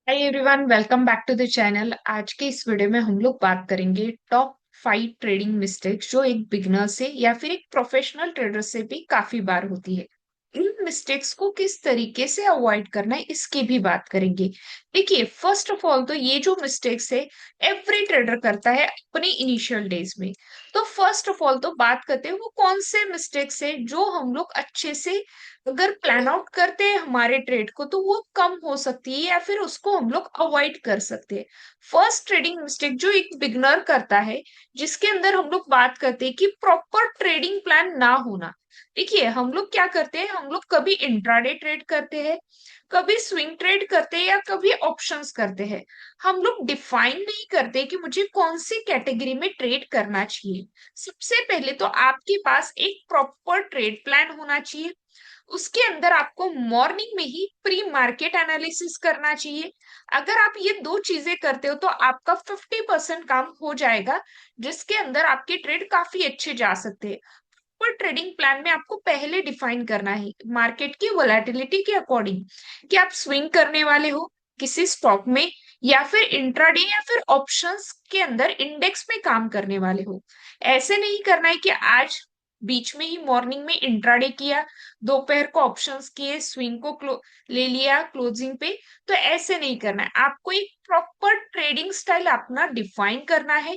Hi everyone, welcome back to the channel. आज के इस वीडियो में हम लोग बात करेंगे टॉप 5 ट्रेडिंग मिस्टेक्स जो एक बिगनर से या फिर एक प्रोफेशनल ट्रेडर से भी काफी बार होती है। इन मिस्टेक्स को किस तरीके से अवॉइड करना है इसकी भी बात करेंगे। देखिए, फर्स्ट ऑफ ऑल तो ये जो मिस्टेक्स है एवरी ट्रेडर करता है अपने इनिशियल डेज में। तो फर्स्ट ऑफ ऑल तो बात करते हैं वो कौन से मिस्टेक्स है जो हम लोग अच्छे से अगर प्लान आउट करते हैं हमारे ट्रेड को तो वो कम हो सकती है या फिर उसको हम लोग अवॉइड कर सकते हैं। फर्स्ट ट्रेडिंग मिस्टेक जो एक बिगनर करता है, जिसके अंदर हम लोग बात करते हैं कि प्रॉपर ट्रेडिंग प्लान ना होना। देखिए, हम लोग क्या करते हैं, हम लोग कभी इंट्राडे ट्रेड करते हैं, कभी स्विंग ट्रेड करते हैं या कभी ऑप्शंस करते हैं। हम लोग डिफाइन नहीं करते कि मुझे कौन सी कैटेगरी में ट्रेड करना चाहिए। सबसे पहले तो आपके पास एक प्रॉपर ट्रेड प्लान होना चाहिए। उसके अंदर आपको मॉर्निंग में ही प्री मार्केट एनालिसिस करना चाहिए। अगर आप ये दो चीजें करते हो तो आपका 50% काम हो जाएगा, जिसके अंदर आपके ट्रेड काफी अच्छे जा सकते हैं। पर ट्रेडिंग प्लान में आपको पहले डिफाइन करना है मार्केट की वोलेटिलिटी के अकॉर्डिंग कि आप स्विंग करने वाले हो किसी स्टॉक में, या फिर इंट्राडे या फिर ऑप्शंस के अंदर इंडेक्स में काम करने वाले हो। ऐसे नहीं करना है कि आज बीच में ही मॉर्निंग में इंट्राडे किया, दोपहर को ऑप्शंस किए, स्विंग को ले लिया क्लोजिंग पे। तो ऐसे नहीं करना है, आपको एक प्रॉपर ट्रेडिंग स्टाइल अपना डिफाइन करना है।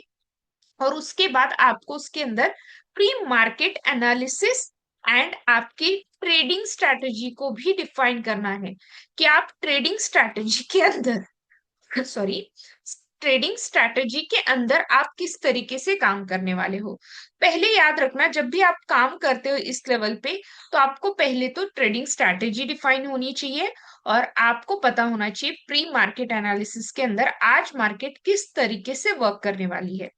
और उसके बाद आपको उसके अंदर प्री मार्केट एनालिसिस एंड आपकी ट्रेडिंग स्ट्रेटेजी को भी डिफाइन करना है कि आप ट्रेडिंग स्ट्रेटेजी के अंदर सॉरी ट्रेडिंग स्ट्रेटेजी के अंदर आप किस तरीके से काम करने वाले हो। पहले याद रखना, जब भी आप काम करते हो इस लेवल पे, तो आपको पहले तो ट्रेडिंग स्ट्रेटेजी डिफाइन होनी चाहिए और आपको पता होना चाहिए प्री मार्केट एनालिसिस के अंदर आज मार्केट किस तरीके से वर्क करने वाली है।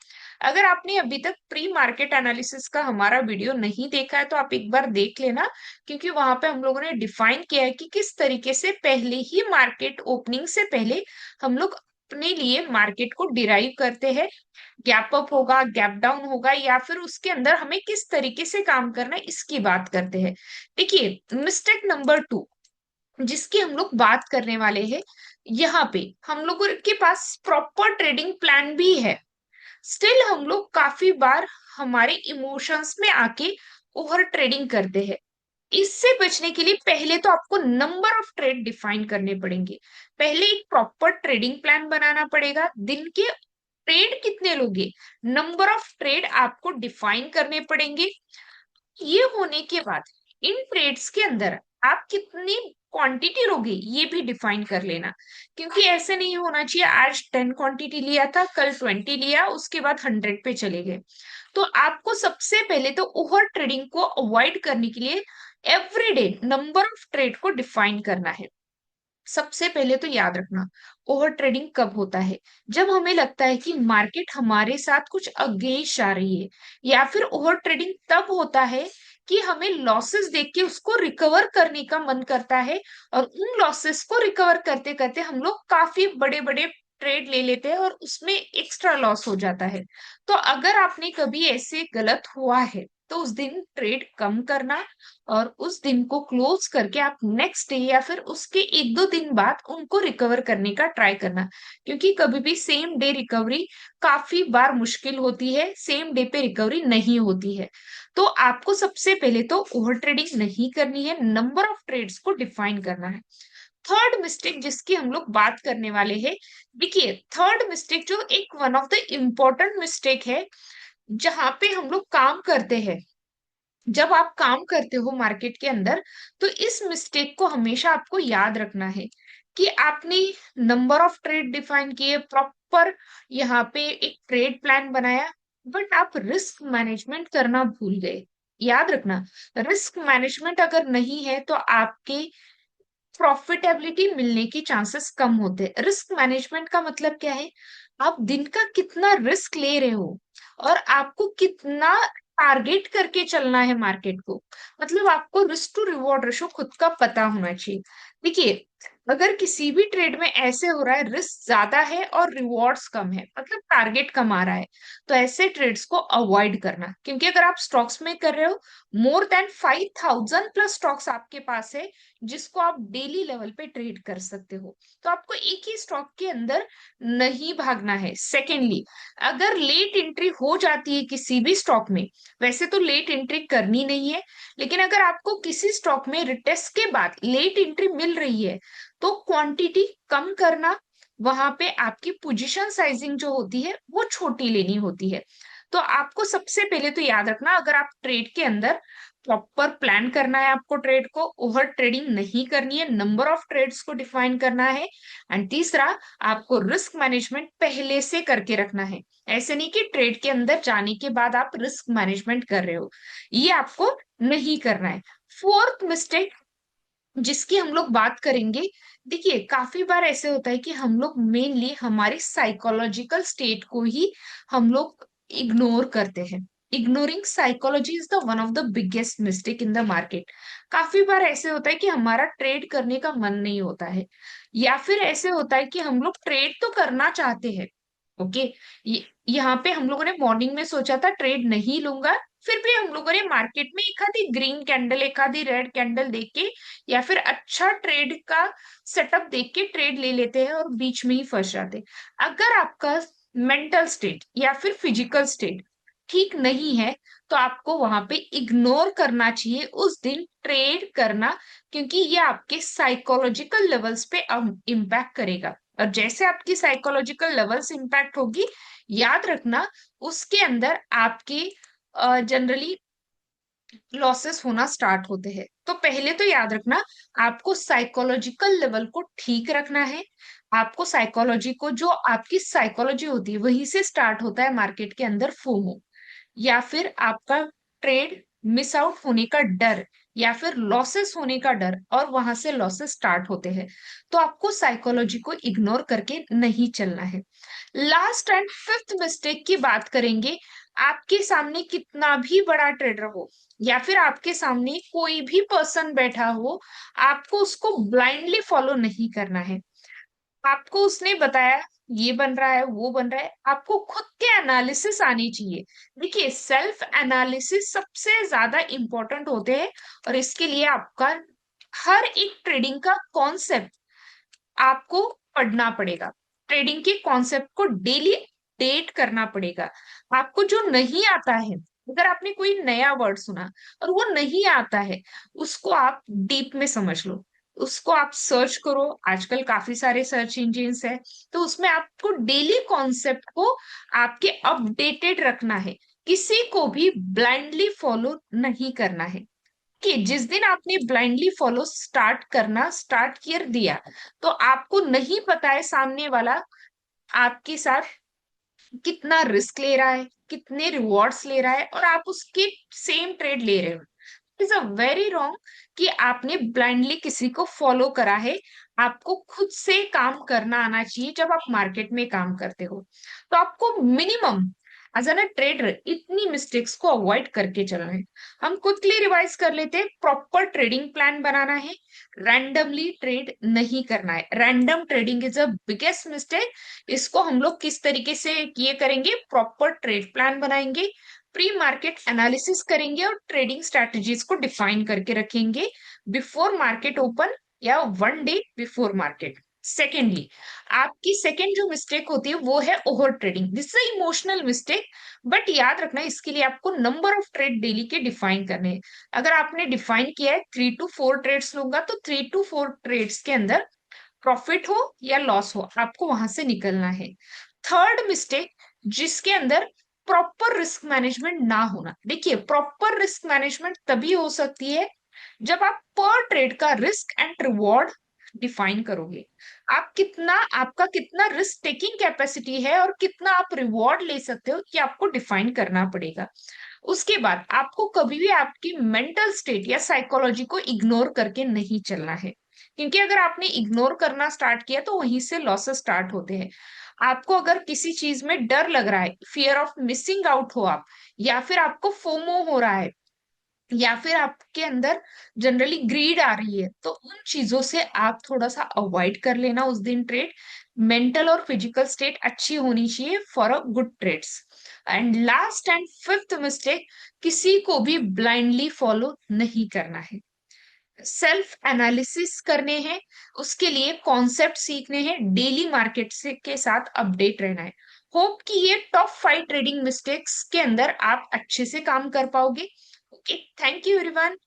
अगर आपने अभी तक प्री मार्केट एनालिसिस का हमारा वीडियो नहीं देखा है तो आप एक बार देख लेना, क्योंकि वहां पे हम लोगों ने डिफाइन किया है कि किस तरीके से पहले ही मार्केट ओपनिंग से पहले हम लोग अपने लिए मार्केट को डिराइव करते हैं। गैप अप होगा, गैप डाउन होगा, या फिर उसके अंदर हमें किस तरीके से काम करना है इसकी बात करते हैं। देखिए, मिस्टेक नंबर 2 जिसकी हम लोग बात करने वाले हैं, यहाँ पे हम लोगों के पास प्रॉपर ट्रेडिंग प्लान भी है, स्टिल हम लोग काफी बार हमारे इमोशंस में आके ओवर ट्रेडिंग करते हैं। इससे बचने के लिए पहले तो आपको नंबर ऑफ ट्रेड डिफाइन करने पड़ेंगे। पहले एक प्रॉपर ट्रेडिंग प्लान बनाना पड़ेगा, दिन के ट्रेड कितने लोगे, नंबर ऑफ ट्रेड आपको डिफाइन करने पड़ेंगे। ये होने के बाद इन ट्रेड्स के अंदर आप कितनी क्वांटिटी लोगे ये भी डिफाइन कर लेना, क्योंकि ऐसे नहीं होना चाहिए आज 10 क्वांटिटी लिया था, कल 20 लिया, उसके बाद 100 पे चले गए। तो आपको सबसे पहले तो ओवर ट्रेडिंग को अवॉइड करने के लिए एवरीडे नंबर ऑफ ट्रेड को डिफाइन करना है। सबसे पहले तो याद रखना, ओवर ट्रेडिंग कब होता है, जब हमें लगता है कि मार्केट हमारे साथ कुछ अगेंस्ट आ रही है। या फिर ओवर ट्रेडिंग तब होता है कि हमें लॉसेस देख के उसको रिकवर करने का मन करता है, और उन लॉसेस को रिकवर करते करते हम लोग काफी बड़े बड़े ट्रेड ले लेते हैं और उसमें एक्स्ट्रा लॉस हो जाता है। तो अगर आपने कभी ऐसे गलत हुआ है तो उस दिन ट्रेड कम करना, और उस दिन को क्लोज करके आप नेक्स्ट डे या फिर उसके एक दो दिन बाद उनको रिकवर करने का ट्राई करना। क्योंकि कभी भी सेम डे रिकवरी काफी बार मुश्किल होती है, सेम डे पे रिकवरी नहीं होती है। तो आपको सबसे पहले तो ओवर ट्रेडिंग नहीं करनी है, नंबर ऑफ ट्रेड्स को डिफाइन करना है। थर्ड मिस्टेक जिसकी हम लोग बात करने वाले हैं, देखिए थर्ड मिस्टेक जो एक one of the important mistake है, जहां पे हम लोग काम करते हैं, जब आप काम करते हो मार्केट के अंदर, तो इस मिस्टेक को हमेशा आपको याद रखना है कि आपने नंबर ऑफ ट्रेड डिफाइन किए प्रॉपर, यहाँ पे एक ट्रेड प्लान बनाया, बट आप रिस्क मैनेजमेंट करना भूल गए। याद रखना, रिस्क मैनेजमेंट अगर नहीं है तो आपके प्रॉफिटेबिलिटी मिलने की चांसेस कम होते हैं। रिस्क मैनेजमेंट का मतलब क्या है, आप दिन का कितना रिस्क ले रहे हो और आपको कितना टारगेट करके चलना है मार्केट को। मतलब आपको रिस्क टू रिवॉर्ड रेशो खुद का पता होना चाहिए। देखिए, अगर किसी भी ट्रेड में ऐसे हो रहा है रिस्क ज्यादा है और रिवॉर्ड्स कम है, मतलब टारगेट कम आ रहा है, तो ऐसे ट्रेड्स को अवॉइड करना। क्योंकि अगर आप स्टॉक्स में कर रहे हो, मोर देन 5000 प्लस स्टॉक्स आपके पास है, जिसको आप डेली लेवल पे ट्रेड कर सकते हो। तो आपको एक ही स्टॉक के अंदर नहीं भागना है। सेकेंडली, अगर लेट एंट्री हो जाती है किसी भी स्टॉक में, वैसे तो लेट एंट्री करनी नहीं है, लेकिन अगर आपको किसी स्टॉक में रिटेस्ट के बाद लेट एंट्री मिल रही है तो क्वांटिटी कम करना, वहां पे आपकी पोजीशन साइजिंग जो होती है वो छोटी लेनी होती है। तो आपको सबसे पहले तो याद रखना, अगर आप ट्रेड के अंदर प्रॉपर प्लान करना है, आपको ट्रेड को ओवर ट्रेडिंग नहीं करनी है, नंबर ऑफ ट्रेड्स को डिफाइन करना है, एंड तीसरा, आपको रिस्क मैनेजमेंट पहले से करके रखना है। ऐसे नहीं कि ट्रेड के अंदर जाने के बाद आप रिस्क मैनेजमेंट कर रहे हो, ये आपको नहीं करना है। फोर्थ मिस्टेक जिसकी हम लोग बात करेंगे, देखिए काफी बार ऐसे होता है कि हम लोग मेनली हमारी साइकोलॉजिकल स्टेट को ही हम लोग इग्नोर करते हैं। Ignoring psychology is the one of the biggest mistake in the market. काफी बार ऐसे होता है कि हमारा ट्रेड करने का मन नहीं होता है, या फिर ऐसे होता है कि हम लोग ट्रेड तो करना चाहते हैं। ओके, यहाँ पे हम लोगों ने मॉर्निंग में सोचा था ट्रेड नहीं लूंगा, फिर भी हम लोगों ने मार्केट में एक आधी ग्रीन कैंडल, एक आधी रेड कैंडल देख के, या फिर अच्छा ट्रेड का सेटअप देख के ट्रेड ले लेते हैं और बीच में ही फंस जाते हैं। अगर आपका मेंटल स्टेट या फिर फिजिकल स्टेट ठीक नहीं है, तो आपको वहां पे इग्नोर करना चाहिए उस दिन ट्रेड करना, क्योंकि ये आपके साइकोलॉजिकल लेवल्स पे इम्पैक्ट करेगा। और जैसे आपकी साइकोलॉजिकल लेवल्स इम्पैक्ट होगी, याद रखना, उसके अंदर आपके जनरली लॉसेस होना स्टार्ट होते हैं। तो पहले तो याद रखना, आपको साइकोलॉजिकल लेवल को ठीक रखना है। आपको साइकोलॉजी को, जो आपकी साइकोलॉजी होती है वहीं से स्टार्ट होता है मार्केट के अंदर फोमो, या फिर आपका ट्रेड मिस आउट होने का डर, या फिर लॉसेस होने का डर, और वहां से लॉसेस स्टार्ट होते हैं। तो आपको साइकोलॉजी को इग्नोर करके नहीं चलना है। लास्ट एंड फिफ्थ मिस्टेक की बात करेंगे। आपके सामने कितना भी बड़ा ट्रेडर हो, या फिर आपके सामने कोई भी पर्सन बैठा हो, आपको उसको ब्लाइंडली फॉलो नहीं करना है। आपको उसने बताया ये बन रहा है, वो बन रहा है, आपको खुद के एनालिसिस आनी चाहिए। देखिए, सेल्फ एनालिसिस सबसे ज्यादा इंपॉर्टेंट होते हैं, और इसके लिए आपका हर एक ट्रेडिंग का कॉन्सेप्ट आपको पढ़ना पड़ेगा। ट्रेडिंग के कॉन्सेप्ट को डेली अपडेट करना पड़ेगा। आपको जो नहीं आता है, अगर आपने कोई नया वर्ड सुना और वो नहीं आता है, उसको आप डीप में समझ लो, उसको आप सर्च करो। आजकल काफी सारे सर्च इंजिन्स है, तो उसमें आपको डेली कॉन्सेप्ट को आपके अपडेटेड रखना है। किसी को भी ब्लाइंडली फॉलो नहीं करना है, कि जिस दिन आपने ब्लाइंडली फॉलो स्टार्ट करना स्टार्ट कर दिया, तो आपको नहीं पता है सामने वाला आपके साथ कितना रिस्क ले रहा है, कितने रिवॉर्ड्स ले रहा है, और आप उसके सेम ट्रेड ले रहे हो। इज अ वेरी रॉन्ग कि आपने ब्लाइंडली किसी को फॉलो करा है। आपको खुद से काम करना आना चाहिए जब आप मार्केट में काम करते हो। तो आपको मिनिमम एज एन ट्रेडर इतनी मिस्टेक्स को अवॉइड करके चलना है। हम क्विकली रिवाइज कर लेते हैं। प्रॉपर ट्रेडिंग प्लान बनाना है, रैंडमली ट्रेड नहीं करना है। Random trading is a biggest mistake. इसको हम लोग किस तरीके से किए करेंगे, प्रॉपर ट्रेड प्लान बनाएंगे, प्री मार्केट एनालिसिस करेंगे, और ट्रेडिंग स्ट्रैटेजीज को डिफाइन करके रखेंगे बिफोर मार्केट ओपन या one day before market. Secondly, आपकी सेकेंड जो मिस्टेक होती है वो है over trading. This is emotional mistake, but याद रखना इसके लिए आपको नंबर ऑफ ट्रेड डेली के डिफाइन करने हैं। अगर आपने डिफाइन किया है 3 to 4 ट्रेड्स लूंगा, तो 3 to 4 ट्रेड्स के अंदर प्रॉफिट हो या लॉस हो, आपको वहां से निकलना है। थर्ड मिस्टेक, जिसके अंदर प्रॉपर रिस्क मैनेजमेंट ना होना। देखिए, प्रॉपर रिस्क मैनेजमेंट तभी हो सकती है जब आप पर ट्रेड का रिस्क एंड रिवॉर्ड डिफाइन करोगे। आप कितना, आपका कितना रिस्क टेकिंग कैपेसिटी है और कितना आप रिवॉर्ड ले सकते हो, कि आपको डिफाइन करना पड़ेगा। उसके बाद आपको कभी भी आपकी मेंटल स्टेट या साइकोलॉजी को इग्नोर करके नहीं चलना है, क्योंकि अगर आपने इग्नोर करना स्टार्ट किया तो वहीं से लॉसेस स्टार्ट होते हैं। आपको अगर किसी चीज में डर लग रहा है, फियर ऑफ मिसिंग आउट हो आप, या फिर आपको फोमो हो रहा है, या फिर आपके अंदर जनरली ग्रीड आ रही है, तो उन चीजों से आप थोड़ा सा अवॉइड कर लेना उस दिन ट्रेड। मेंटल और फिजिकल स्टेट अच्छी होनी चाहिए for a good trades. And last and fifth mistake, किसी को भी ब्लाइंडली फॉलो नहीं करना है। सेल्फ एनालिसिस करने हैं, उसके लिए कॉन्सेप्ट सीखने हैं, डेली मार्केट से के साथ अपडेट रहना है। होप कि ये टॉप 5 ट्रेडिंग मिस्टेक्स के अंदर आप अच्छे से काम कर पाओगे। Okay, thank you everyone.